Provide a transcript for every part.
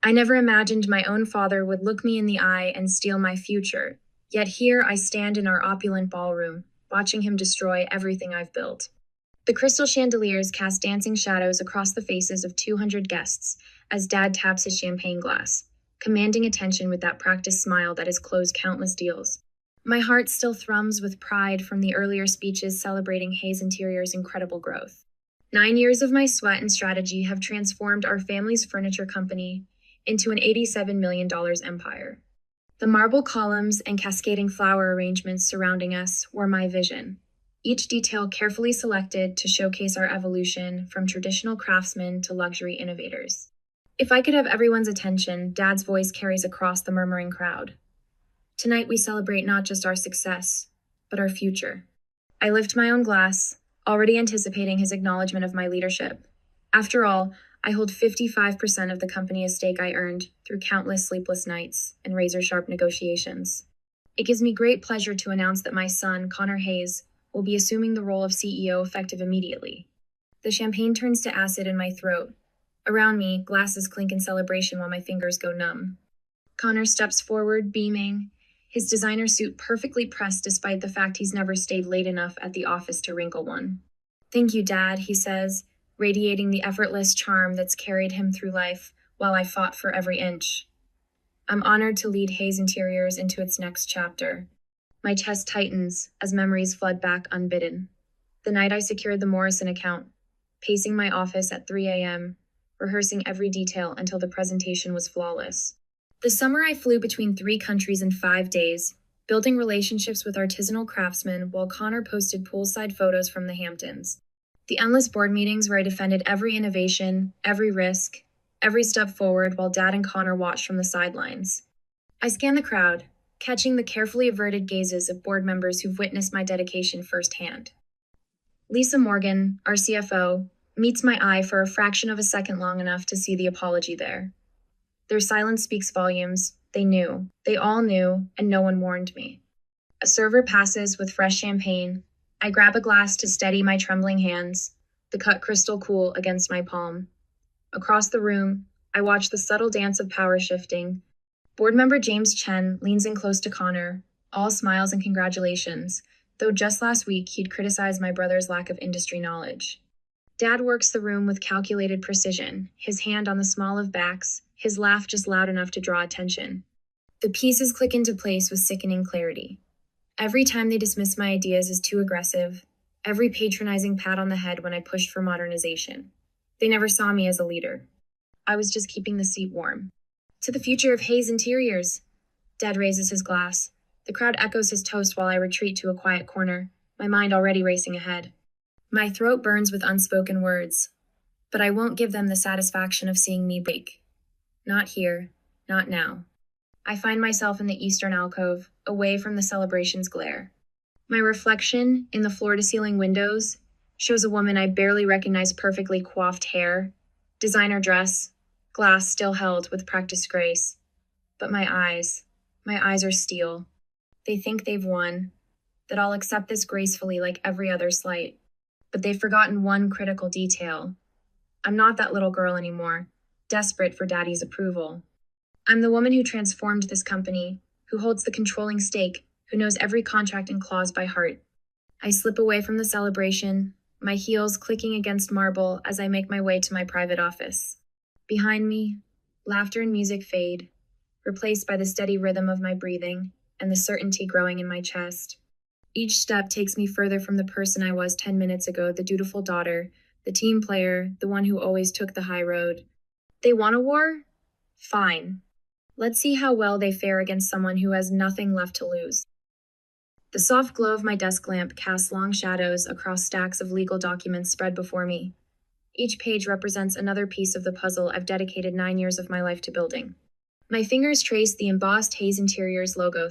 I never imagined my own father would look me in the eye and steal my future, yet here I stand in our opulent ballroom, watching him destroy everything I've built. The crystal chandeliers cast dancing shadows across the faces of 200 guests as Dad taps his champagne glass, commanding attention with that practiced smile that has closed countless deals. My heart still thrums with pride from the earlier speeches celebrating Hayes Interior's incredible growth. 9 years of my sweat and strategy have transformed our family's furniture company into an $87 million empire. The marble columns and cascading flower arrangements surrounding us were my vision, each detail carefully selected to showcase our evolution from traditional craftsmen to luxury innovators. If I could have everyone's attention, Dad's voice carries across the murmuring crowd. Tonight we celebrate not just our success, but our future. I lift my own glass, already anticipating his acknowledgement of my leadership. After all, I hold 55% of the company estate I earned through countless sleepless nights and razor-sharp negotiations. It gives me great pleasure to announce that my son, Connor Hayes, will be assuming the role of CEO effective immediately. The champagne turns to acid in my throat. Around me, glasses clink in celebration while my fingers go numb. Connor steps forward, beaming, his designer suit perfectly pressed despite the fact he's never stayed late enough at the office to wrinkle one. "Thank you, Dad," he says, radiating the effortless charm that's carried him through life while I fought for every inch. I'm honored to lead Hayes Interiors into its next chapter. My chest tightens as memories flood back unbidden. The night I secured the Morrison account, pacing my office at 3 a.m., rehearsing every detail until the presentation was flawless. The summer I flew between 3 countries in 5 days, building relationships with artisanal craftsmen while Connor posted poolside photos from the Hamptons. The endless board meetings where I defended every innovation, every risk, every step forward while Dad and Connor watched from the sidelines. I scanned the crowd, catching the carefully averted gazes of board members who've witnessed my dedication firsthand. Lisa Morgan, our CFO, meets my eye for a fraction of a second long enough to see the apology there. Their silence speaks volumes. They knew. They all knew, and no one warned me. A server passes with fresh champagne. I grab a glass to steady my trembling hands, the cup crystal cool against my palm. Across the room, I watch the subtle dance of power shifting. Board member James Chen leans in close to Connor, all smiles and congratulations, though just last week he'd criticized my brother's lack of industry knowledge. Dad works the room with calculated precision, his hand on the small of backs, his laugh just loud enough to draw attention. The pieces click into place with sickening clarity. Every time they dismiss my ideas as too aggressive, every patronizing pat on the head when I pushed for modernization. They never saw me as a leader. I was just keeping the seat warm. To the future of Hayes Interiors. Dad raises his glass. The crowd echoes his toast while I retreat to a quiet corner, my mind already racing ahead. My throat burns with unspoken words, but I won't give them the satisfaction of seeing me break. Not here, not now. I find myself in the eastern alcove, away from the celebration's glare. My reflection in the floor-to-ceiling windows shows a woman I barely recognize perfectly coiffed hair, designer dress, glass still held with practiced grace. But my eyes are steel. They think they've won, that I'll accept this gracefully like every other slight. But they've forgotten one critical detail. I'm not that little girl anymore, desperate for Daddy's approval. I'm the woman who transformed this company, who holds the controlling stake, who knows every contract and clause by heart. I slip away from the celebration, my heels clicking against marble as I make my way to my private office. Behind me, laughter and music fade, replaced by the steady rhythm of my breathing and the certainty growing in my chest. Each step takes me further from the person I was 10 minutes ago, the dutiful daughter, the team player, the one who always took the high road. They want a war? Fine. Let's see how well they fare against someone who has nothing left to lose. The soft glow of my desk lamp casts long shadows across stacks of legal documents spread before me. Each page represents another piece of the puzzle I've dedicated 9 years of my life to building. My fingers trace the embossed Hayes Interiors logo,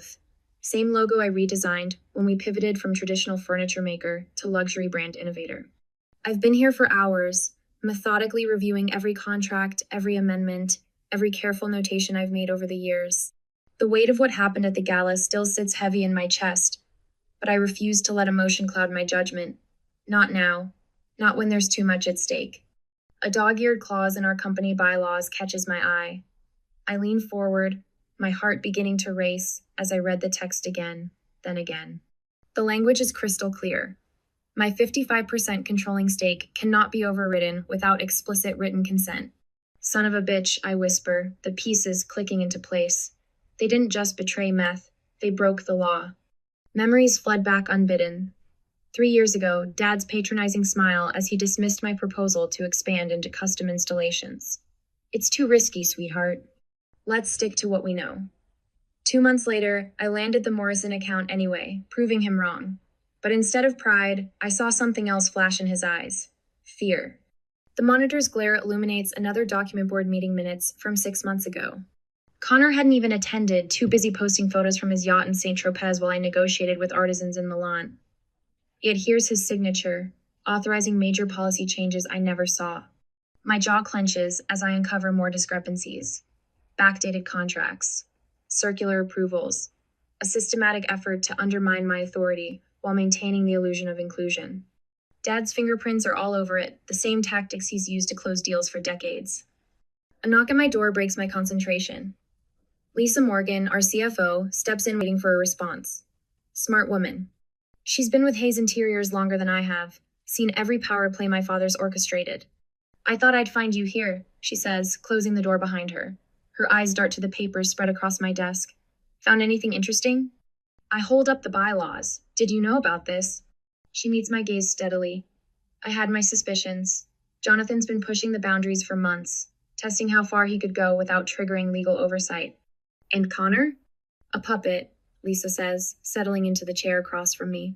same logo I redesigned when we pivoted from traditional furniture maker to luxury brand innovator. I've been here for hours, methodically reviewing every contract, every amendment, every careful notation I've made over the years. The weight of what happened at the gala still sits heavy in my chest, but I refuse to let emotion cloud my judgment. Not now. Not when there's too much at stake. A dog-eared clause in our company bylaws catches my eye. I leaned forward, my heart beginning to race as I read the text again, then again. The language is crystal clear. My 55% controlling stake cannot be overridden without explicit written consent. Son of a bitch, I whisper, the pieces clicking into place. They didn't just betray meth, they broke the law. Memories flood back unbidden. 3 years ago, Dad's patronizing smile as he dismissed my proposal to expand into custom installations. It's too risky, sweetheart. Let's stick to what we know. 2 months later, I landed the Morrison account anyway, proving him wrong. But instead of pride, I saw something else flash in his eyes. Fear. The monitor's glare illuminates another document board meeting minutes from 6 months ago. Connor hadn't even attended, too busy posting photos from his yacht in St. Tropez while I negotiated with artisans in Milan. Yet here's his signature, authorizing major policy changes I never saw. My jaw clenches as I uncover more discrepancies. Backdated contracts, circular approvals, a systematic effort to undermine my authority while maintaining the illusion of inclusion. Dad's fingerprints are all over it, the same tactics he's used to close deals for decades. A knock at my door breaks my concentration. Lisa Morgan, our CFO, steps in waiting for a response. Smart woman. She's been with Hayes Interiors longer than I have, seen every power play my father's orchestrated. I thought I'd find you here, she says, closing the door behind her. Her eyes dart to the papers spread across my desk. Found anything interesting? I hold up the bylaws. Did you know about this? She meets my gaze steadily. I had my suspicions. Jonathan's been pushing the boundaries for months, testing how far he could go without triggering legal oversight. And Connor? A puppet, Lisa says, settling into the chair across from me.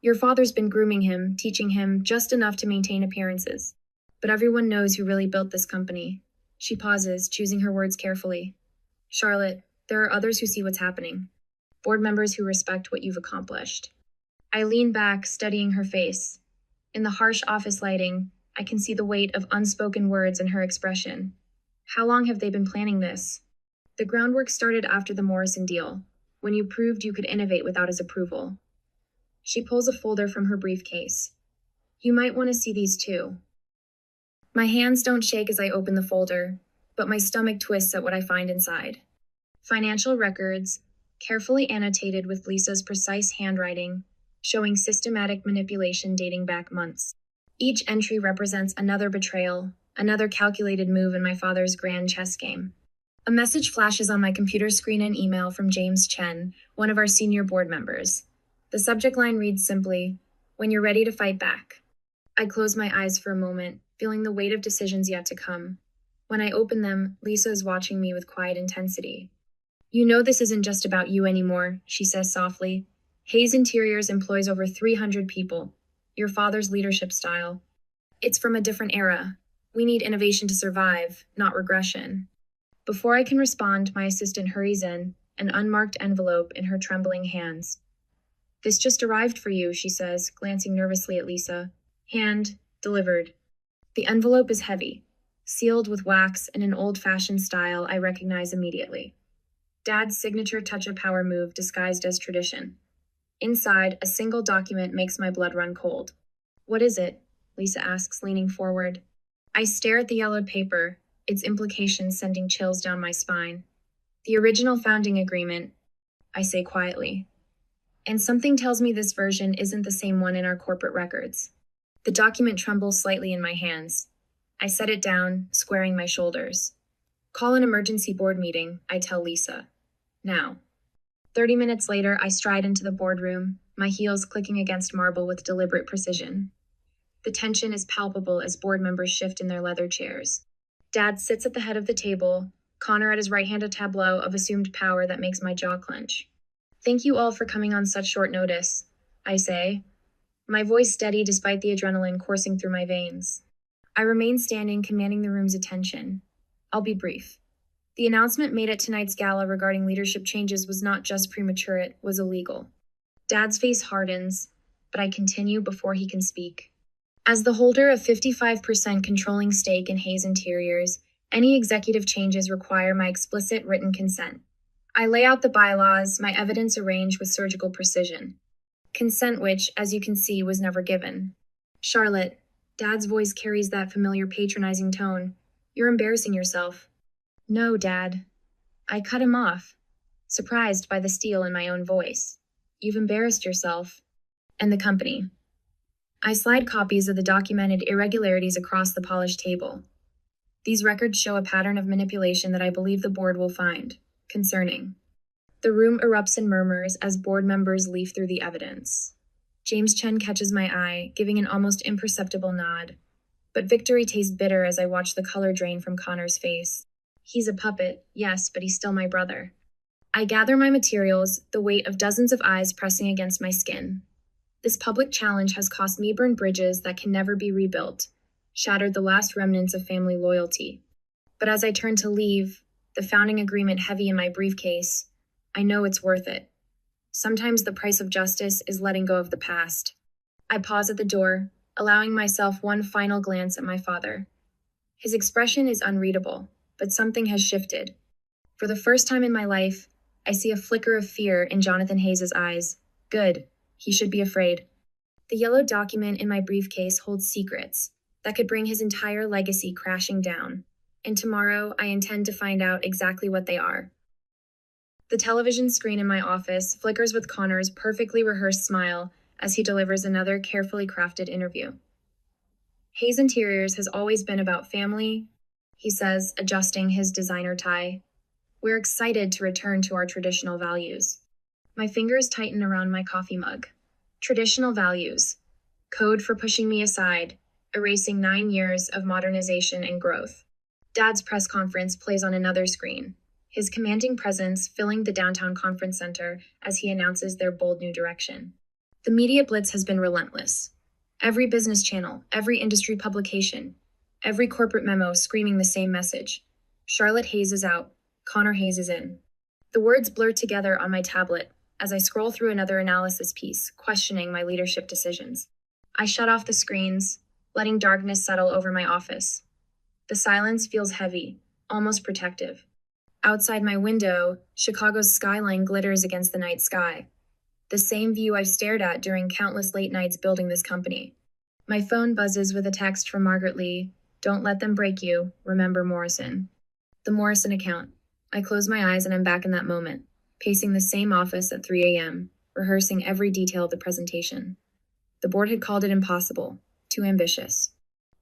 Your father's been grooming him, teaching him just enough to maintain appearances. But everyone knows who really built this company. She pauses, choosing her words carefully. Charlotte, there are others who see what's happening. Board members who respect what you've accomplished. I lean back, studying her face. In the harsh office lighting, I can see the weight of unspoken words in her expression. How long have they been planning this? The groundwork started after the Morrison deal, when you proved you could innovate without his approval. She pulls a folder from her briefcase. You might want to see these too. My hands don't shake as I open the folder, but my stomach twists at what I find inside. Financial records, carefully annotated with Lisa's precise handwriting, showing systematic manipulation dating back months. Each entry represents another betrayal, another calculated move in my father's grand chess game. A message flashes on my computer screen and email from James Chen, one of our senior board members. The subject line reads simply, "When you're ready to fight back." I close my eyes for a moment, feeling the weight of decisions yet to come. When I open them, Lisa is watching me with quiet intensity. You know this isn't just about you anymore, she says softly. Hayes Interiors employs over 300 people. Your father's leadership style. It's from a different era. We need innovation to survive, not regression. Before I can respond, my assistant hurries in, an unmarked envelope in her trembling hands. This just arrived for you, she says, glancing nervously at Lisa. Hand, delivered. The envelope is heavy, sealed with wax in an old-fashioned style I recognize immediately. Dad's signature touch-of-power move disguised as tradition. Inside, a single document makes my blood run cold. What is it? Lisa asks, leaning forward. I stare at the yellowed paper, its implications sending chills down my spine. The original founding agreement, I say quietly. And something tells me this version isn't the same one in our corporate records. The document trembles slightly in my hands. I set it down, squaring my shoulders. Call an emergency board meeting, I tell Lisa. Now. 30 minutes later, I stride into the boardroom, my heels clicking against marble with deliberate precision. The tension is palpable as board members shift in their leather chairs. Dad sits at the head of the table, Connor at his right hand a tableau of assumed power that makes my jaw clench. Thank you all for coming on such short notice, I say, my voice steady despite the adrenaline coursing through my veins. I remain standing, commanding the room's attention. I'll be brief. The announcement made at tonight's gala regarding leadership changes was not just premature, it was illegal. Dad's face hardens, but I continue before he can speak. As the holder of 55% controlling stake in Hayes Interiors, any executive changes require my explicit written consent. I lay out the bylaws, my evidence arranged with surgical precision. Consent which, as you can see, was never given. Charlotte, Dad's voice carries that familiar patronizing tone. You're embarrassing yourself. No, Dad. I cut him off, surprised by the steel in my own voice. You've embarrassed yourself and the company. I slide copies of the documented irregularities across the polished table. These records show a pattern of manipulation that I believe the board will find concerning. The room erupts in murmurs as board members leaf through the evidence. James Chen catches my eye, giving an almost imperceptible nod. But victory tastes bitter as I watch the color drain from Connor's face. He's a puppet, yes, but he's still my brother. I gather my materials, the weight of dozens of eyes pressing against my skin. This public challenge has cost me burn bridges that can never be rebuilt, shattered the last remnants of family loyalty. But as I turn to leave, the founding agreement heavy in my briefcase, I know it's worth it. Sometimes the price of justice is letting go of the past. I pause at the door, allowing myself one final glance at my father. His expression is unreadable, but something has shifted. For the first time in my life, I see a flicker of fear in Jonathan Hayes' eyes. Good. He should be afraid. The yellow document in my briefcase holds secrets that could bring his entire legacy crashing down. And tomorrow, I intend to find out exactly what they are. The television screen in my office flickers with Connor's perfectly rehearsed smile as he delivers another carefully crafted interview. Hayes Interiors has always been about family, he says, adjusting his designer tie. We're excited to return to our traditional values. My fingers tighten around my coffee mug. Traditional values. Code for pushing me aside, erasing 9 years of modernization and growth. Dad's press conference plays on another screen, his commanding presence filling the downtown conference center as he announces their bold new direction. The media blitz has been relentless. Every business channel, every industry publication, every corporate memo screaming the same message. Charlotte Hayes is out. Connor Hayes is in. The words blur together on my tablet as I scroll through another analysis piece, questioning my leadership decisions. I shut off the screens, letting darkness settle over my office. The silence feels heavy, almost protective. Outside my window, Chicago's skyline glitters against the night sky. The same view I've stared at during countless late nights building this company. My phone buzzes with a text from Margaret Lee. Don't let them break you. Remember Morrison. The Morrison account. I close my eyes and I'm back in that moment, pacing the same office at 3 a.m., rehearsing every detail of the presentation. The board had called it impossible, too ambitious.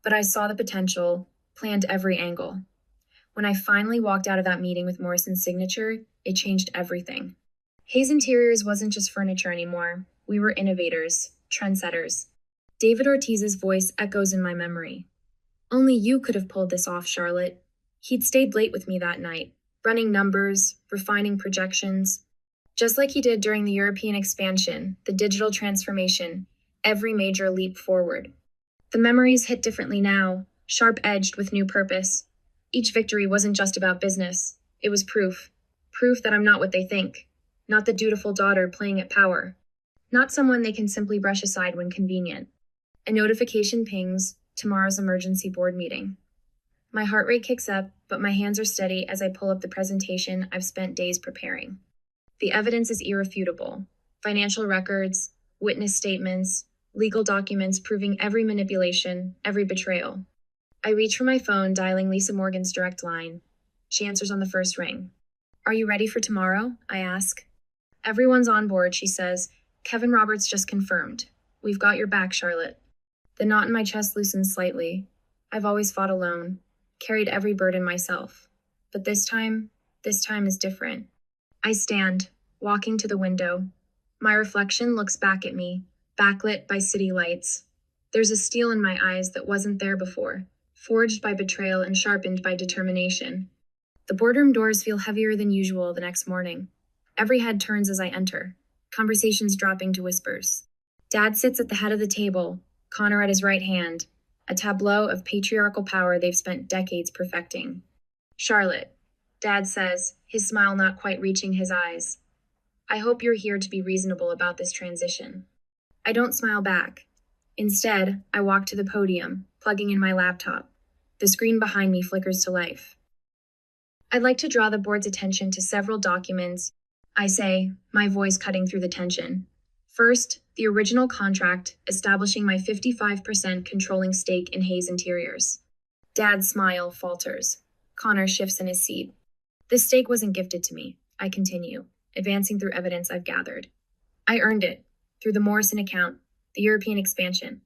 But I saw the potential, planned every angle. When I finally walked out of that meeting with Morrison's signature, it changed everything. Hayes Interiors wasn't just furniture anymore. We were innovators, trendsetters. David Ortiz's voice echoes in my memory. Only you could have pulled this off, Charlotte. He'd stayed late with me that night, running numbers, refining projections. Just like he did during the European expansion, the digital transformation, every major leap forward. The memories hit differently now, sharp-edged with new purpose. Each victory wasn't just about business. It was proof. Proof that I'm not what they think. Not the dutiful daughter playing at power. Not someone they can simply brush aside when convenient. A notification pings, tomorrow's emergency board meeting. My heart rate kicks up, but my hands are steady as I pull up the presentation I've spent days preparing. The evidence is irrefutable. Financial records, witness statements, legal documents proving every manipulation, every betrayal. I reach for my phone, dialing Lisa Morgan's direct line. She answers on the first ring. Are you ready for tomorrow? I ask. Everyone's on board, she says. Kevin Roberts just confirmed. We've got your back, Charlotte. The knot in my chest loosens slightly. I've always fought alone, carried every burden myself. But this time is different. I stand, walking to the window. My reflection looks back at me, backlit by city lights. There's a steel in my eyes that wasn't there before, forged by betrayal and sharpened by determination. The boardroom doors feel heavier than usual the next morning. Every head turns as I enter, conversations dropping to whispers. Dad sits at the head of the table, Connor at his right hand, a tableau of patriarchal power they've spent decades perfecting. Charlotte, Dad says, his smile not quite reaching his eyes. I hope you're here to be reasonable about this transition. I don't smile back. Instead, I walk to the podium, plugging in my laptop. The screen behind me flickers to life. I'd like to draw the board's attention to several documents, I say, my voice cutting through the tension. First, the original contract establishing my 55% controlling stake in Hayes Interiors. Dad's smile falters. Connor shifts in his seat. This stake wasn't gifted to me, I continue, advancing through evidence I've gathered. I earned it, through the Morrison account, the European expansion.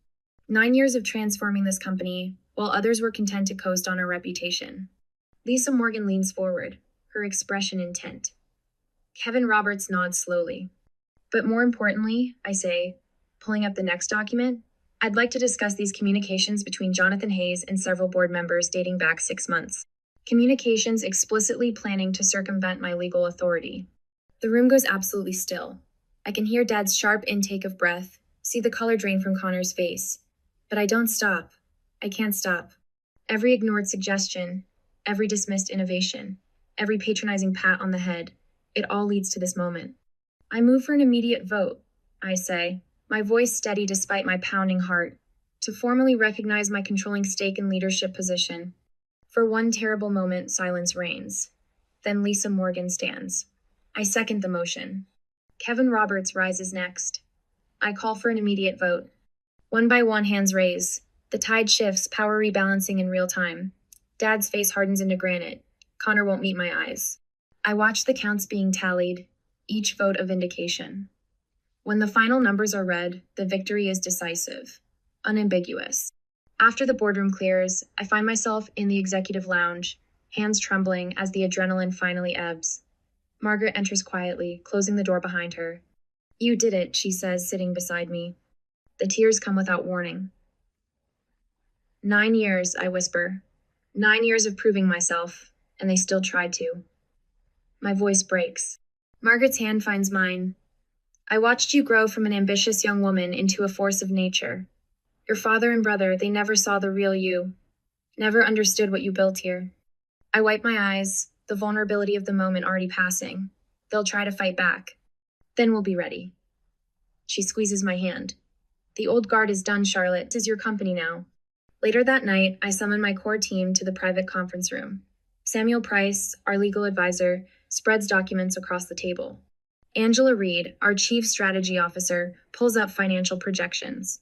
9 years of transforming this company, while others were content to coast on our reputation. Lisa Morgan leans forward, her expression intent. Kevin Roberts nods slowly. But more importantly, I say, pulling up the next document, I'd like to discuss these communications between Jonathan Hayes and several board members dating back 6 months. Communications explicitly planning to circumvent my legal authority. The room goes absolutely still. I can hear Dad's sharp intake of breath, see the color drain from Connor's face. But I don't stop. I can't stop. Every ignored suggestion, every dismissed innovation, every patronizing pat on the head, it all leads to this moment. I move for an immediate vote, I say, my voice steady despite my pounding heart, to formally recognize my controlling stake in leadership position. For one terrible moment, silence reigns. Then Lisa Morgan stands. I second the motion. Kevin Roberts rises next. I call for an immediate vote. One by one, hands raise. The tide shifts, power rebalancing in real time. Dad's face hardens into granite. Connor won't meet my eyes. I watch the counts being tallied, each vote a vindication. When the final numbers are read, the victory is decisive, unambiguous. After the boardroom clears, I find myself in the executive lounge, hands trembling as the adrenaline finally ebbs. Margaret enters quietly, closing the door behind her. You did it, she says, sitting beside me. The tears come without warning. 9 years, I whisper. 9 years of proving myself, and they still tried to. My voice breaks. Margaret's hand finds mine. I watched you grow from an ambitious young woman into a force of nature. Your father and brother, they never saw the real you, never understood what you built here. I wipe my eyes, the vulnerability of the moment already passing. They'll try to fight back. Then we'll be ready. She squeezes my hand. The old guard is done, Charlotte. This is your company now. Later that night, I summon my core team to the private conference room. Samuel Price, our legal advisor, spreads documents across the table. Angela Reed, our chief strategy officer, pulls up financial projections.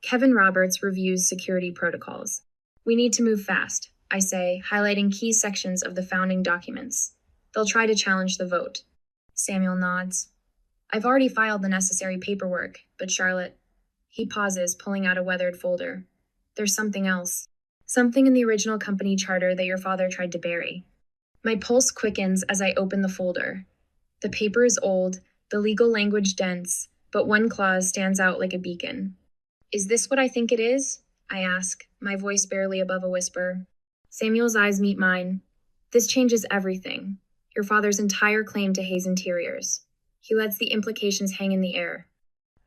Kevin Roberts reviews security protocols. We need to move fast, I say, highlighting key sections of the founding documents. They'll try to challenge the vote. Samuel nods. I've already filed the necessary paperwork, but Charlotte... He pauses, pulling out a weathered folder. There's something else. Something in the original company charter that your father tried to bury. My pulse quickens as I open the folder. The paper is old, the legal language dense, but one clause stands out like a beacon. Is this what I think it is? I ask, my voice barely above a whisper. Samuel's eyes meet mine. This changes everything. Your father's entire claim to Hayes Interiors. He lets the implications hang in the air.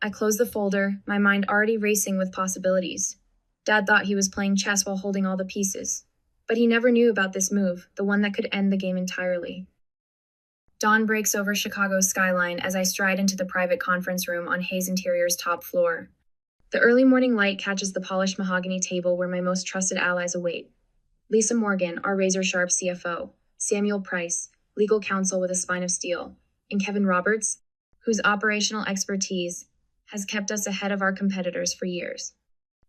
I close the folder, my mind already racing with possibilities. Dad thought he was playing chess while holding all the pieces. But he never knew about this move, the one that could end the game entirely. Dawn breaks over Chicago's skyline as I stride into the private conference room on Hayes Interior's top floor. The early morning light catches the polished mahogany table where my most trusted allies await. Lisa Morgan, our razor-sharp CFO, Samuel Price, legal counsel with a spine of steel, and Kevin Roberts, whose operational expertise has kept us ahead of our competitors for years.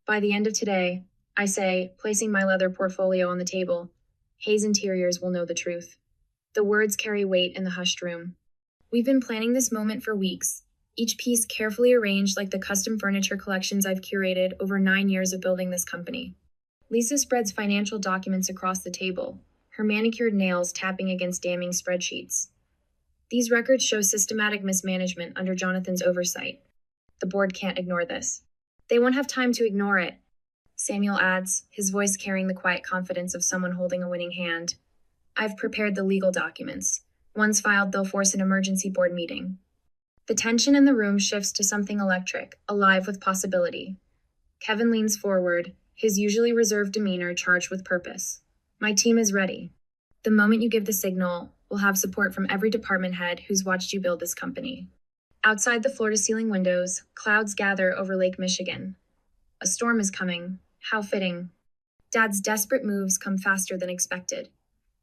By the end of today, I say, placing my leather portfolio on the table, Hayes Interiors will know the truth. The words carry weight in the hushed room. We've been planning this moment for weeks, each piece carefully arranged like the custom furniture collections I've curated over 9 years of building this company. Lisa spreads financial documents across the table, her manicured nails tapping against damning spreadsheets. These records show systematic mismanagement under Jonathan's oversight. The board can't ignore this. They won't have time to ignore it, Samuel adds, his voice carrying the quiet confidence of someone holding a winning hand. I've prepared the legal documents. Once filed, they'll force an emergency board meeting. The tension in the room shifts to something electric, alive with possibility. Kevin leans forward, his usually reserved demeanor charged with purpose. My team is ready. The moment you give the signal, we'll have support from every department head who's watched you build this company. Outside the floor-to-ceiling windows, clouds gather over Lake Michigan. A storm is coming. How fitting. Dad's desperate moves come faster than expected.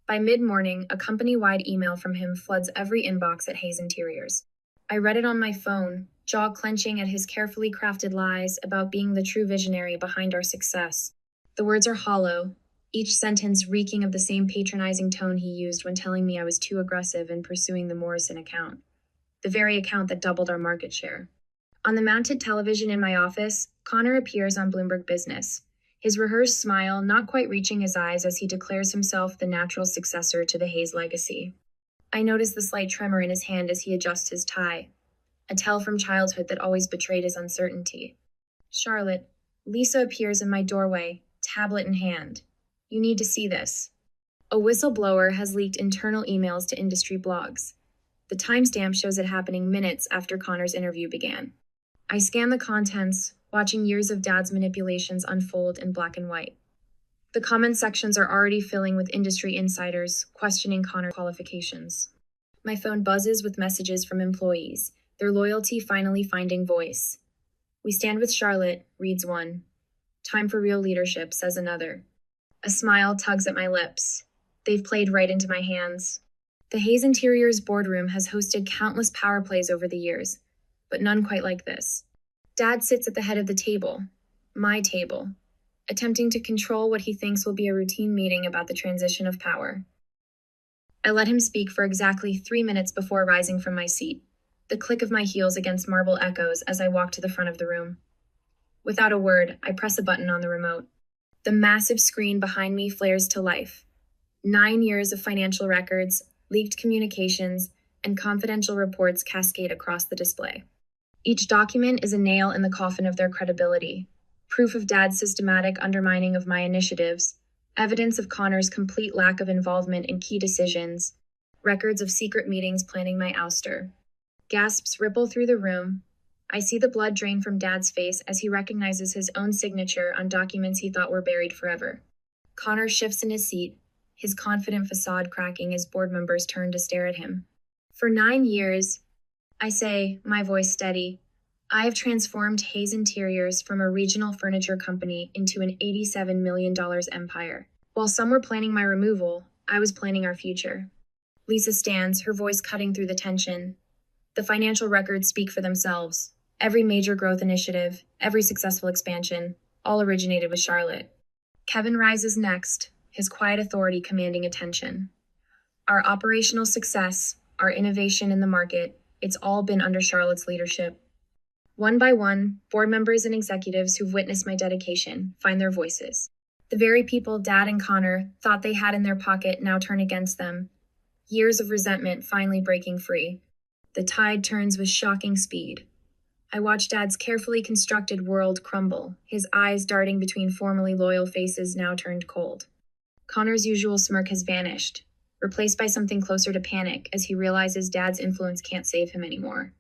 By mid-morning, a company-wide email from him floods every inbox at Hayes Interiors. I read it on my phone, jaw clenching at his carefully crafted lies about being the true visionary behind our success. The words are hollow, each sentence reeking of the same patronizing tone he used when telling me I was too aggressive in pursuing the Morrison account, the very account that doubled our market share. On the mounted television in my office, Connor appears on Bloomberg Business, his rehearsed smile not quite reaching his eyes as he declares himself the natural successor to the Hayes legacy. I notice the slight tremor in his hand as he adjusts his tie, a tell from childhood that always betrayed his uncertainty. Charlotte, Lisa appears in my doorway, tablet in hand. You need to see this. A whistleblower has leaked internal emails to industry blogs. The timestamp shows it happening minutes after Connor's interview began. I scan the contents, watching years of Dad's manipulations unfold in black and white. The comment sections are already filling with industry insiders questioning Connor's qualifications. My phone buzzes with messages from employees, their loyalty finally finding voice. We stand with Charlotte, reads one. Time for real leadership, says another. A smile tugs at my lips. They've played right into my hands. The Hayes Interiors boardroom has hosted countless power plays over the years, but none quite like this. Dad sits at the head of the table, my table, attempting to control what he thinks will be a routine meeting about the transition of power. I let him speak for exactly 3 minutes before rising from my seat, the click of my heels against marble echoes as I walk to the front of the room. Without a word, I press a button on the remote. The massive screen behind me flares to life. 9 years of financial records, leaked communications, and confidential reports cascade across the display. Each document is a nail in the coffin of their credibility, proof of Dad's systematic undermining of my initiatives, evidence of Connor's complete lack of involvement in key decisions, records of secret meetings planning my ouster. Gasps ripple through the room. I see the blood drain from Dad's face as he recognizes his own signature on documents he thought were buried forever. Connor shifts in his seat, his confident facade cracking as board members turn to stare at him. For 9 years, I say, my voice steady, I have transformed Hayes Interiors from a regional furniture company into an $87 million empire. While some were planning my removal, I was planning our future. Lisa stands, her voice cutting through the tension. The financial records speak for themselves. Every major growth initiative, every successful expansion, all originated with Charlotte. Kevin rises next, his quiet authority commanding attention. Our operational success, our innovation in the market, it's all been under Charlotte's leadership. One by one, board members and executives who've witnessed my dedication find their voices. The very people Dad and Connor thought they had in their pocket now turn against them. Years of resentment finally breaking free. The tide turns with shocking speed. I watch Dad's carefully constructed world crumble, his eyes darting between formerly loyal faces now turned cold. Connor's usual smirk has vanished, replaced by something closer to panic as he realizes Dad's influence can't save him anymore.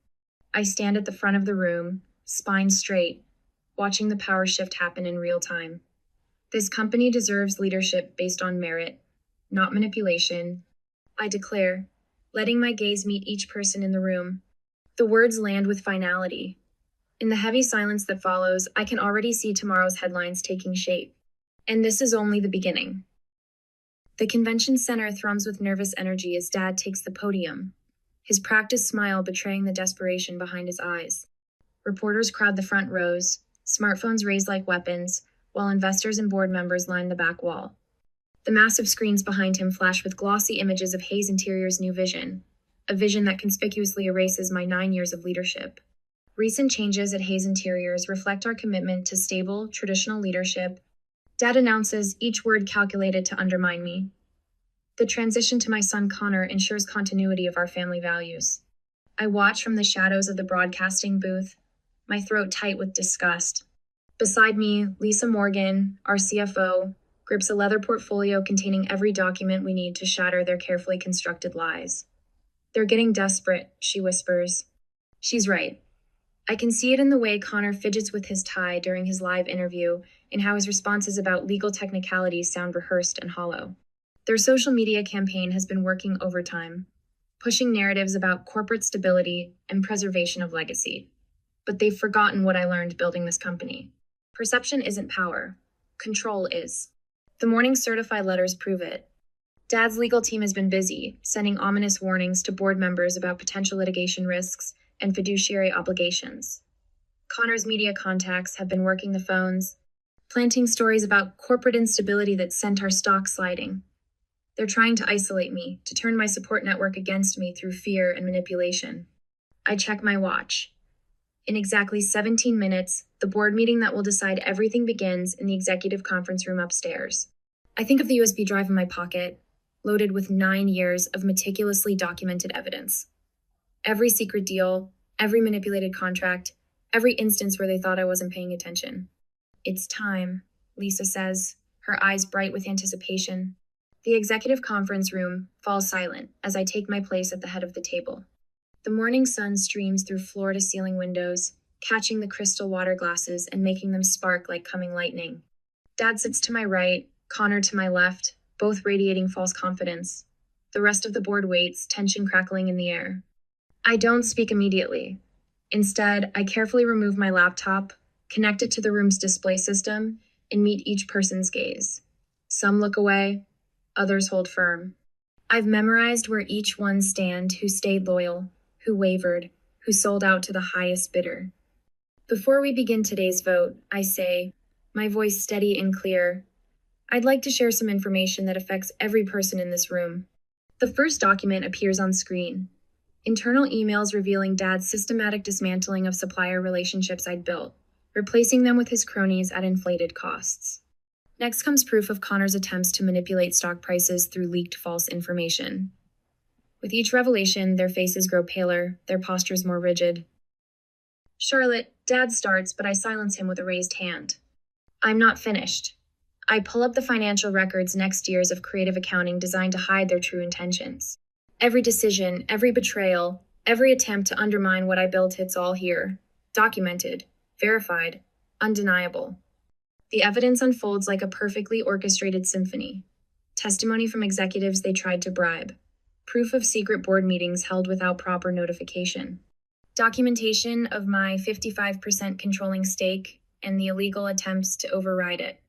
I stand at the front of the room, spine straight, watching the power shift happen in real time. This company deserves leadership based on merit, not manipulation. I declare, letting my gaze meet each person in the room. The words land with finality. In the heavy silence that follows, I can already see tomorrow's headlines taking shape. And this is only the beginning. The convention center thrums with nervous energy as Dad takes the podium, his practiced smile betraying the desperation behind his eyes. Reporters crowd the front rows, smartphones raised like weapons, while investors and board members line the back wall. The massive screens behind him flash with glossy images of Hayes Interior's new vision, a vision that conspicuously erases my 9 years of leadership. Recent changes at Hayes Interiors reflect our commitment to stable, traditional leadership. Dad announces, each word calculated to undermine me. The transition to my son Connor ensures continuity of our family values. I watch from the shadows of the broadcasting booth, my throat tight with disgust. Beside me, Lisa Morgan, our CFO, grips a leather portfolio containing every document we need to shatter their carefully constructed lies. They're getting desperate, she whispers. She's right. I can see it in the way Connor fidgets with his tie during his live interview and how his responses about legal technicalities sound rehearsed and hollow. Their social media campaign has been working overtime, pushing narratives about corporate stability and preservation of legacy. But they've forgotten what I learned building this company. Perception isn't power. Control is. The morning certified letters prove it. Dad's legal team has been busy, sending ominous warnings to board members about potential litigation risks and fiduciary obligations. Connor's media contacts have been working the phones, planting stories about corporate instability that sent our stock sliding. They're trying to isolate me, to turn my support network against me through fear and manipulation. I check my watch. In exactly 17 minutes, the board meeting that will decide everything begins in the executive conference room upstairs. I think of the USB drive in my pocket, loaded with 9 years of meticulously documented evidence. Every secret deal, every manipulated contract, every instance where they thought I wasn't paying attention. It's time, Lisa says, her eyes bright with anticipation. The executive conference room falls silent as I take my place at the head of the table. The morning sun streams through floor-to-ceiling windows, catching the crystal water glasses and making them spark like coming lightning. Dad sits to my right, Connor to my left, both radiating false confidence. The rest of the board waits, tension crackling in the air. I don't speak immediately. Instead, I carefully remove my laptop, connect it to the room's display system, and meet each person's gaze. Some look away, others hold firm. I've memorized where each one stand who stayed loyal, who wavered, who sold out to the highest bidder. Before we begin today's vote, I say, my voice steady and clear, I'd like to share some information that affects every person in this room. The first document appears on screen. Internal emails revealing Dad's systematic dismantling of supplier relationships I'd built, replacing them with his cronies at inflated costs. Next comes proof of Connor's attempts to manipulate stock prices through leaked false information. With each revelation, their faces grow paler, their postures more rigid. Charlotte, Dad starts, but I silence him with a raised hand. I'm not finished. I pull up the financial records next year's of creative accounting designed to hide their true intentions. Every decision, every betrayal, every attempt to undermine what I built, it's all here. Documented, verified, undeniable. The evidence unfolds like a perfectly orchestrated symphony. Testimony from executives they tried to bribe. Proof of secret board meetings held without proper notification. Documentation of my 55% controlling stake and the illegal attempts to override it.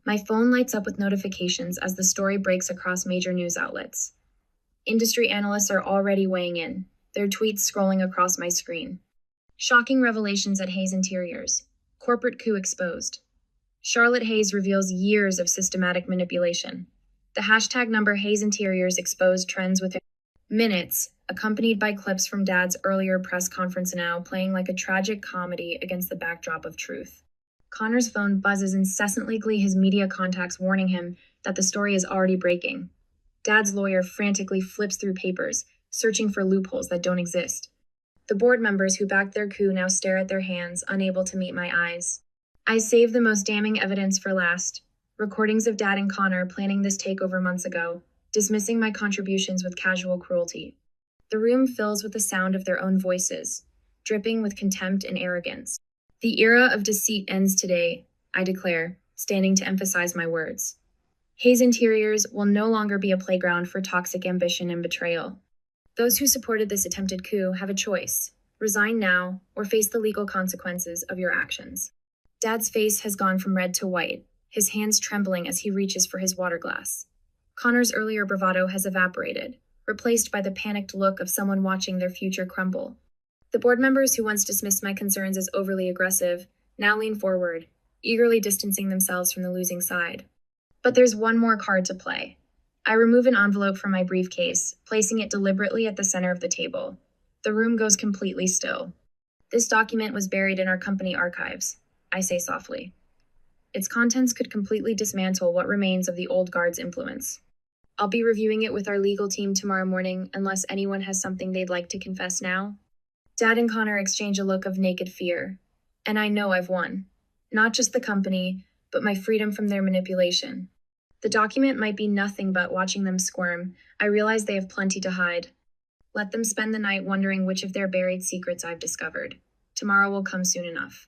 My phone lights up with notifications as the story breaks across major news outlets. Industry analysts are already weighing in, their tweets scrolling across my screen. Shocking revelations at Hayes Interiors. Corporate coup exposed. Charlotte Hayes reveals years of systematic manipulation. The hashtag number Hayes Interiors exposed trends within minutes, accompanied by clips from Dad's earlier press conference now playing like a tragic comedy against the backdrop of truth. Connor's phone buzzes incessantly, his media contacts warning him that the story is already breaking. Dad's lawyer frantically flips through papers, searching for loopholes that don't exist. The board members who backed their coup now stare at their hands, unable to meet my eyes. I save the most damning evidence for last. Recordings of Dad and Connor planning this takeover months ago, dismissing my contributions with casual cruelty. The room fills with the sound of their own voices, dripping with contempt and arrogance. The era of deceit ends today, I declare, standing to emphasize my words. Hayes Interiors will no longer be a playground for toxic ambition and betrayal. Those who supported this attempted coup have a choice: resign now or face the legal consequences of your actions. Dad's face has gone from red to white, his hands trembling as he reaches for his water glass. Connor's earlier bravado has evaporated, replaced by the panicked look of someone watching their future crumble. The board members who once dismissed my concerns as overly aggressive now lean forward, eagerly distancing themselves from the losing side. But there's one more card to play. I remove an envelope from my briefcase, placing it deliberately at the center of the table. The room goes completely still. This document was buried in our company archives, I say softly. Its contents could completely dismantle what remains of the old guard's influence. I'll be reviewing it with our legal team tomorrow morning unless anyone has something they'd like to confess now. Dad and Connor exchange a look of naked fear, and I know I've won. Not just the company, but my freedom from their manipulation. The document might be nothing but watching them squirm. I realize they have plenty to hide. Let them spend the night wondering which of their buried secrets I've discovered. Tomorrow will come soon enough.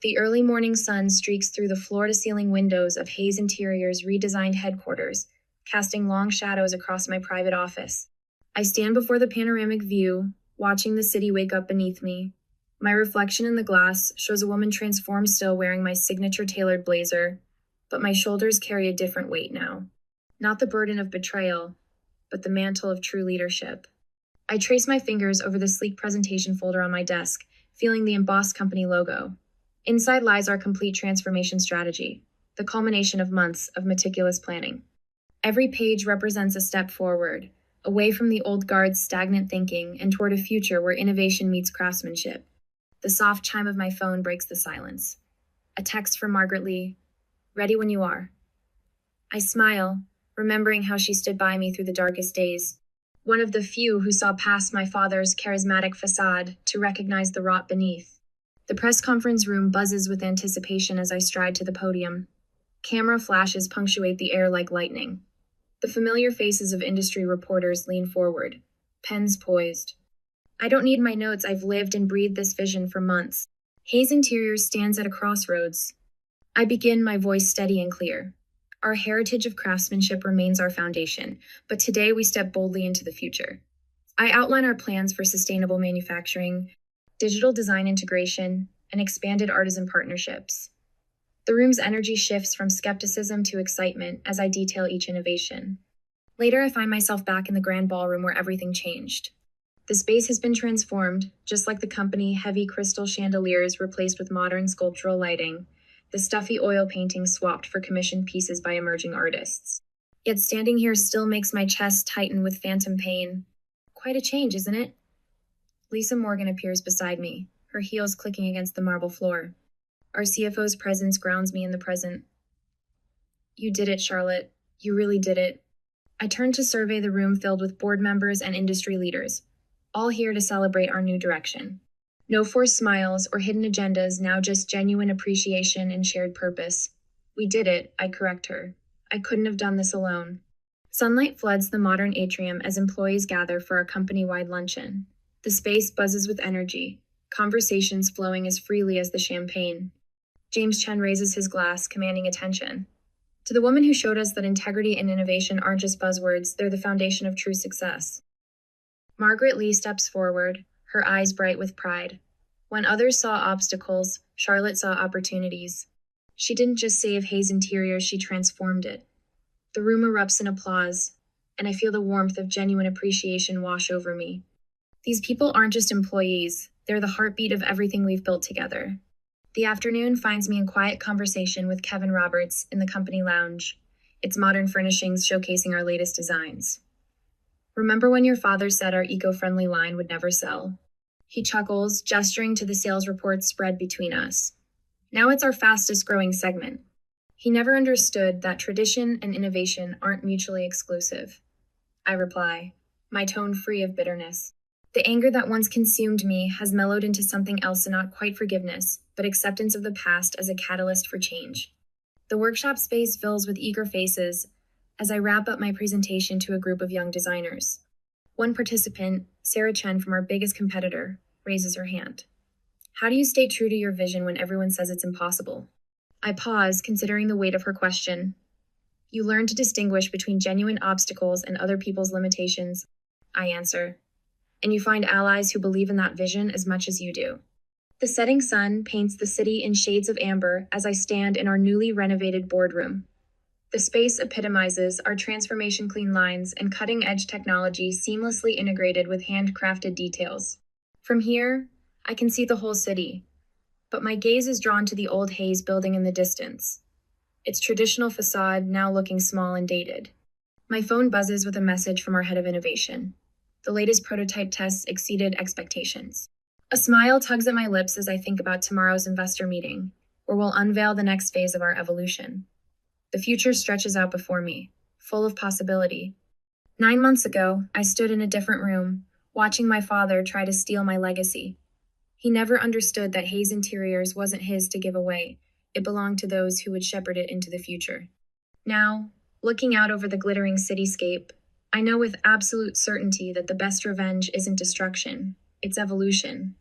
The early morning sun streaks through the floor-to-ceiling windows of Hayes Interior's redesigned headquarters, casting long shadows across my private office. I stand before the panoramic view, watching the city wake up beneath me. My reflection in the glass shows a woman transformed still wearing my signature tailored blazer, but my shoulders carry a different weight now. Not the burden of betrayal, but the mantle of true leadership. I trace my fingers over the sleek presentation folder on my desk, feeling the embossed company logo. Inside lies our complete transformation strategy, the culmination of months of meticulous planning. Every page represents a step forward, away from the old guard's stagnant thinking and toward a future where innovation meets craftsmanship. The soft chime of my phone breaks the silence. A text from Margaret Lee. Ready when you are. I smile, remembering how she stood by me through the darkest days. One of the few who saw past my father's charismatic facade to recognize the rot beneath. The press conference room buzzes with anticipation as I stride to the podium. Camera flashes punctuate the air like lightning. The familiar faces of industry reporters lean forward, pens poised. I don't need my notes, I've lived and breathed this vision for months. Hayes Interiors stands at a crossroads. I begin, my voice steady and clear. Our heritage of craftsmanship remains our foundation, but today we step boldly into the future. I outline our plans for sustainable manufacturing, digital design integration, and expanded artisan partnerships. The room's energy shifts from skepticism to excitement as I detail each innovation. Later, I find myself back in the grand ballroom where everything changed. The space has been transformed, just like the company, heavy crystal chandeliers replaced with modern sculptural lighting, the stuffy oil paintings swapped for commissioned pieces by emerging artists. Yet standing here still makes my chest tighten with phantom pain. Quite a change, isn't it? Lisa Morgan appears beside me, her heels clicking against the marble floor. Our CFO's presence grounds me in the present. You did it, Charlotte. You really did it. I turn to survey the room filled with board members and industry leaders, all here to celebrate our new direction. No forced smiles or hidden agendas, now just genuine appreciation and shared purpose. We did it, I correct her. I couldn't have done this alone. Sunlight floods the modern atrium as employees gather for our company-wide luncheon. The space buzzes with energy, conversations flowing as freely as the champagne. James Chen raises his glass, commanding attention. To the woman who showed us that integrity and innovation aren't just buzzwords, they're the foundation of true success. Margaret Lee steps forward, her eyes bright with pride. When others saw obstacles, Charlotte saw opportunities. She didn't just save Hayes Interiors, she transformed it. The room erupts in applause, and I feel the warmth of genuine appreciation wash over me. These people aren't just employees, they're the heartbeat of everything we've built together. The afternoon finds me in quiet conversation with Kevin Roberts in the company lounge, its modern furnishings showcasing our latest designs. Remember when your father said our eco-friendly line would never sell? He chuckles, gesturing to the sales reports spread between us. Now it's our fastest growing segment. He never understood that tradition and innovation aren't mutually exclusive. I reply, my tone free of bitterness. The anger that once consumed me has mellowed into something else, and not quite forgiveness, but acceptance of the past as a catalyst for change. The workshop space fills with eager faces as I wrap up my presentation to a group of young designers. One participant, Sarah Chen from our biggest competitor, raises her hand. How do you stay true to your vision when everyone says it's impossible? I pause, considering the weight of her question. You learn to distinguish between genuine obstacles and other people's limitations, I answer. And you find allies who believe in that vision as much as you do. The setting sun paints the city in shades of amber as I stand in our newly renovated boardroom. The space epitomizes our transformation clean lines and cutting-edge technology seamlessly integrated with handcrafted details. From here, I can see the whole city, but my gaze is drawn to the old Hayes building in the distance, its traditional facade now looking small and dated. My phone buzzes with a message from our head of innovation. The latest prototype tests exceeded expectations. A smile tugs at my lips as I think about tomorrow's investor meeting, where we'll unveil the next phase of our evolution. The future stretches out before me, full of possibility. 9 months ago, I stood in a different room, watching my father try to steal my legacy. He never understood that Hayes Interiors wasn't his to give away. It belonged to those who would shepherd it into the future. Now, looking out over the glittering cityscape, I know with absolute certainty that the best revenge isn't destruction, it's evolution.